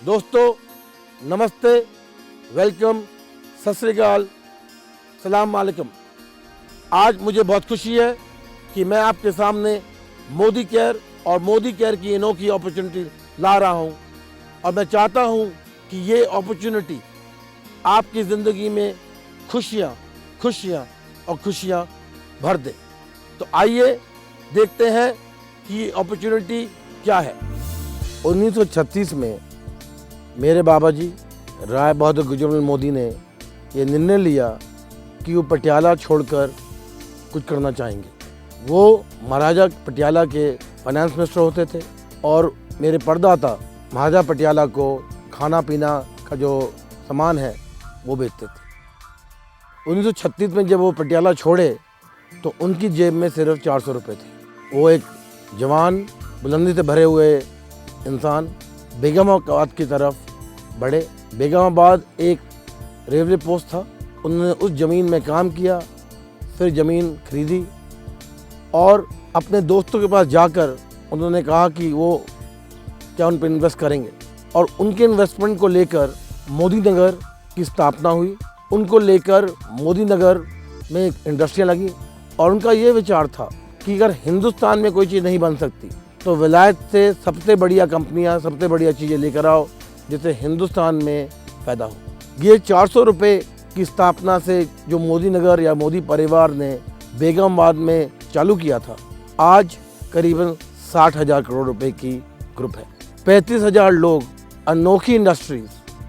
दोस्तों नमस्ते, वेलकम, सत श्री अकाल, सलाम वालेकुम। आज मुझे बहुत खुशी है कि मैं आपके सामने मोदी केयर और मोदी केयर की अनोखी अपॉर्चुनिटी ला रहा हूं और मैं चाहता हूं कि ये अपॉर्चुनिटी आपकी ज़िंदगी में खुशियां और खुशियां भर दे। तो आइए देखते हैं कि ये अपॉर्चुनिटी क्या है। 1936 में मेरे बाबा जी राय बहादुर गुजरलाल मोदी ने ये निर्णय लिया कि वो पटियाला छोड़कर कुछ करना चाहेंगे। वो महाराजा पटियाला के फाइनेंस मिनिस्टर होते थे और मेरे परदाता महाराजा पटियाला को खाना पीना का जो सामान है वो बेचते थे। 1936 में जब वो पटियाला छोड़े तो उनकी जेब में सिर्फ 400 रुपये थे। वो एक जवान बुलंदी से भरे हुए इंसान बेगमाबाद की तरफ बढ़े। बेगमाबाद एक रेलवे पोस्ट था, उन्होंने उस ज़मीन में काम किया, फिर ज़मीन खरीदी और अपने दोस्तों के पास जाकर उन्होंने कहा कि वो क्या उन पर इन्वेस्ट करेंगे और उनके इन्वेस्टमेंट को लेकर मोदी नगर की स्थापना हुई। उनको लेकर मोदी नगर में इंडस्ट्रियाँ लगी और उनका ये विचार था कि अगर हिंदुस्तान में कोई चीज़ नहीं बन सकती तो विलायत से सबसे बढ़िया कंपनियां, सबसे बढ़िया चीज़ें लेकर आओ जिससे हिंदुस्तान में पैदा हो। ये 400 रुपये की स्थापना से जो मोदी नगर या मोदी परिवार ने बेगमाबाद में चालू किया था, आज करीबन 60,000 करोड़ रुपए की ग्रुप है। 35,000 लोग अनोखी इंडस्ट्रीज,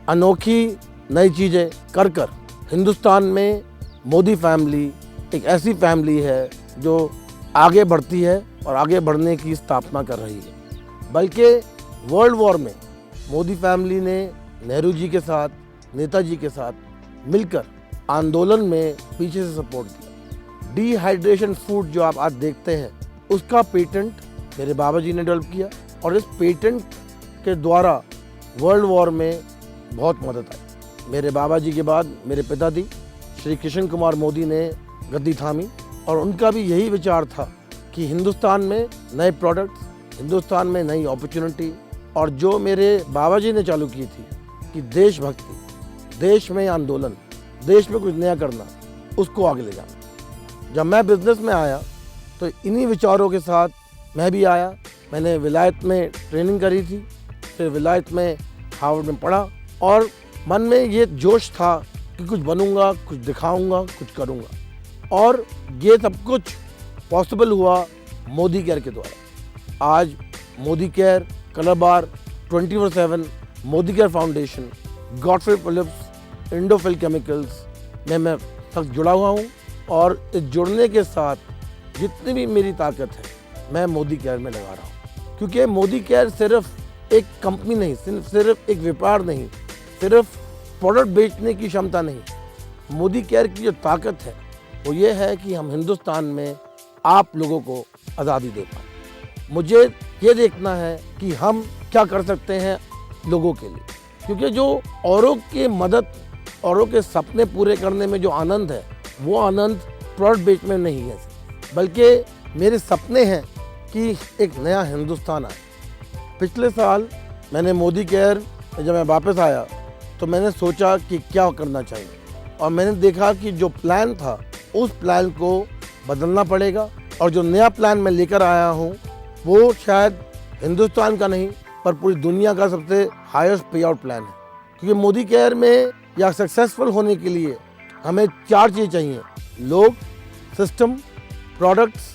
अनोखी नई चीज़ें कर हिंदुस्तान में मोदी फैमिली एक ऐसी फैमिली है जो आगे बढ़ती है और आगे बढ़ने की स्थापना कर रही है। बल्कि वर्ल्ड वॉर में मोदी फैमिली ने नेहरू जी के साथ, नेताजी के साथ मिलकर आंदोलन में पीछे से सपोर्ट दिया। डिहाइड्रेशन फूड जो आप आज देखते हैं उसका पेटेंट मेरे बाबा जी ने डेवलप किया और इस पेटेंट के द्वारा वर्ल्ड वॉर में बहुत मदद आई। मेरे बाबा जी के बाद मेरे पिताजी श्री कृष्ण कुमार मोदी ने गद्दी थामी और उनका भी यही विचार था कि हिंदुस्तान में नए प्रोडक्ट्स, हिंदुस्तान में नई अपॉर्चुनिटी और जो मेरे बाबा जी ने चालू की थी कि देशभक्ति, देश में आंदोलन, देश में कुछ नया करना, उसको आगे ले जाना। जब मैं बिजनेस में आया तो इन्हीं विचारों के साथ मैं भी आया। मैंने विलायत में ट्रेनिंग करी थी, फिर विलायत में हार्वर्ड में पढ़ा और मन में ये जोश था कि कुछ बनूंगा, कुछ दिखाऊंगा, कुछ करूंगा और ये सब कुछ पॉसिबल हुआ मोदी केयर के द्वारा। आज मोदी केयर, कलर बार, 24/7, Modi care foundation, Godfrey Phillips, Indofil chemicals में मैं तक जुड़ा हुआ हूँ और इस जुड़ने के साथ जितनी भी मेरी ताकत है मैं मोदी केयर में लगा रहा हूँ। क्योंकि मोदी केयर सिर्फ एक कंपनी नहीं, सिर्फ एक व्यापार नहीं, सिर्फ प्रोडक्ट बेचने की क्षमता नहीं। मोदी केयर की जो ताकत है वो ये है कि हम हिंदुस्तान में आप लोगों को आज़ादी दे पाएँ। मुझे ये देखना है कि हम क्या कर सकते हैं लोगों के लिए, क्योंकि जो औरों की मदद, औरों के सपने पूरे करने में जो आनंद है वो आनंद प्रोडक्ट बेचने में नहीं है, बल्कि मेरे सपने हैं कि एक नया हिंदुस्तान आए। पिछले साल मैंने मोदी केयर जब मैं वापस आया तो मैंने सोचा कि क्या करना चाहिए और मैंने देखा कि जो प्लान था उस प्लान को बदलना पड़ेगा और जो नया प्लान मैं लेकर आया हूँ वो शायद हिंदुस्तान का नहीं पर पूरी दुनिया का सबसे हाईएस्ट पे आउट प्लान है। क्योंकि मोदी केयर में या सक्सेसफुल होने के लिए हमें 4 चीज़ चाहिए: लोग, system, products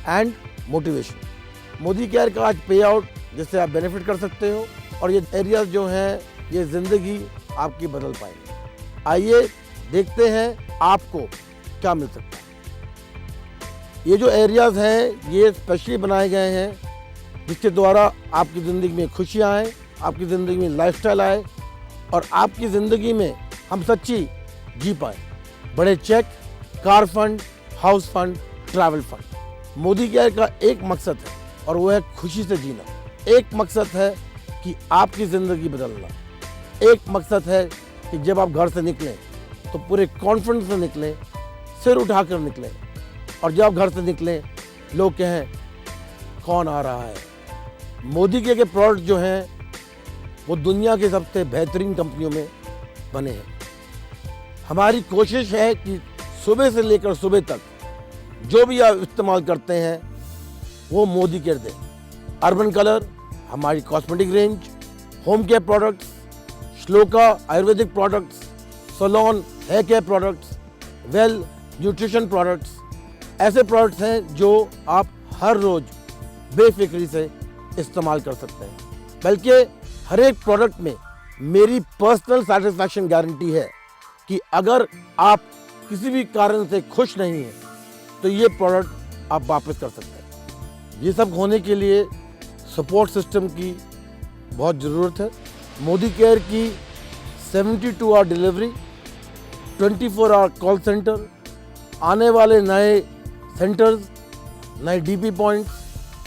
and motivation. Modi care का आज पे आउट जिससे आप बेनिफिट कर सकते हो और ये एरियाज जो हैं ये ज़िंदगी आपकी बदल पाएंगे। आइए देखते हैं आपको क्या मिल सकता है। ये जो एरियाज़ हैं ये स्पेशली बनाए गए हैं जिसके द्वारा आपकी ज़िंदगी में खुशियाँ आए, आपकी ज़िंदगी में लाइफस्टाइल आए और आपकी ज़िंदगी में हम सच्ची जी पाए। बड़े check, car fund, house fund, travel fund. Modi care का एक मकसद है और वो है खुशी से जीना। एक मकसद है कि आपकी ज़िंदगी बदलना। एक मकसद है कि जब आप घर से निकलें तो पूरे कॉन्फिडेंस से निकलें, सिर उठाकर निकलें और जब आप घर से निकलें लोग कहें कौन आ रहा है। मोदी के प्रोडक्ट जो हैं वो दुनिया के सबसे बेहतरीन कंपनियों में बने हैं। हमारी कोशिश है कि सुबह से लेकर सुबह तक जो भी आप इस्तेमाल करते हैं वो मोदी केयर दें। अर्बन कलर हमारी cosmetic range, home care products, Shloka Ayurvedic products, salon hair care products, well nutrition products, ऐसे प्रोडक्ट्स हैं जो आप हर रोज बेफिक्री से इस्तेमाल कर सकते हैं। बल्कि हर एक प्रोडक्ट में मेरी पर्सनल सेटिस्फैक्शन गारंटी है कि अगर आप किसी भी कारण से खुश नहीं हैं तो ये प्रोडक्ट आप वापस कर सकते हैं। ये सब होने के लिए सपोर्ट सिस्टम की बहुत ज़रूरत है। मोदी केयर की 72 hour delivery, 24 hour call centre, आने वाले नए सेंटर्स, नए डीपी पॉइंट्स,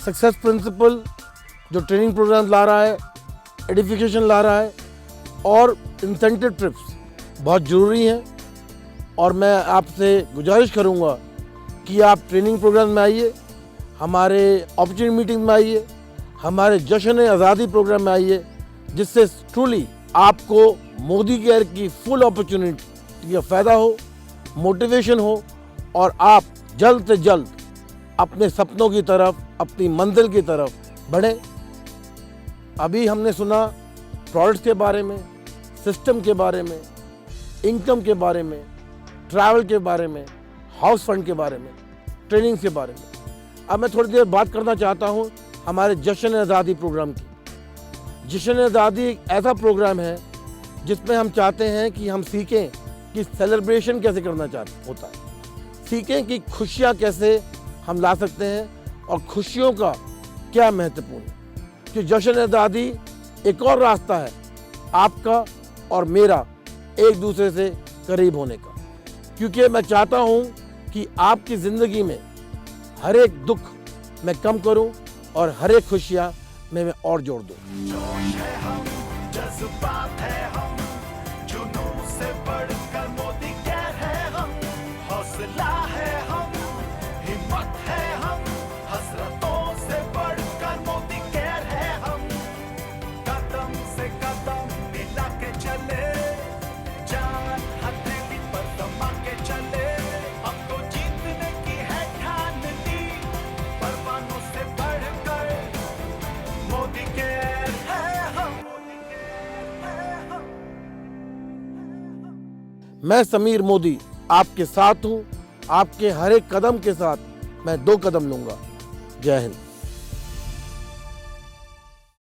सक्सेस प्रिंसिपल जो ट्रेनिंग प्रोग्राम ला रहा है, एडिफिकेशन ला रहा है, और इंसेंटिव ट्रिप्स बहुत ज़रूरी हैं। और मैं आपसे गुजारिश करूंगा कि आप ट्रेनिंग प्रोग्राम में आइए, हमारे अपॉर्चुनिटी मीटिंग में आइए, हमारे जश्न आज़ादी प्रोग्राम में आइए, जिससे ट्रूली आपको मोदी केयर की फुल अपॉर्चुनिटी का फ़ायदा हो, मोटिवेशन हो और आप जल्द से जल्द अपने सपनों की तरफ, अपनी मंजिल की तरफ बढ़ें। अभी हमने सुना प्रोडक्ट्स के बारे में, सिस्टम के बारे में, इनकम के बारे में, ट्रैवल के बारे में, हाउस फंड के बारे में, ट्रेनिंग के बारे में। अब मैं थोड़ी देर बात करना चाहता हूँ हमारे जश्न आज़ादी प्रोग्राम की। जश्न आज़ादी एक ऐसा प्रोग्राम है जिसमें हम चाहते हैं कि हम सीखें कि सेलिब्रेशन कैसे करना होता है, सीखें कि खुशियाँ कैसे हम ला सकते हैं और खुशियों का क्या महत्वपूर्ण है। कि जश्न आज़ादी एक और रास्ता है आपका और मेरा एक दूसरे से करीब होने का, क्योंकि मैं चाहता हूं कि आपकी ज़िंदगी में हर एक दुख मैं कम करूं और हर एक खुशियां मैं और जोड़ दूं। जोश है हम, जज्बात है हम, जुनून से बढ़कर मोदी केयर है हम, हौसला है हम, हिम्मत है हम, हसरतों से बढ़कर मोदी केयर है हम, कदम से कदम मिला के चले, जान हथेली पर दबा के चले, अब तो जीतने की है ठान ली, परवानों से बढ़कर मोदी केयर है हम, मोदी केयर है हम। मैं समीर मोदी आपके साथ हूं, आपके हर एक कदम के साथ मैं 2 कदम लूंगा। जय हिंद।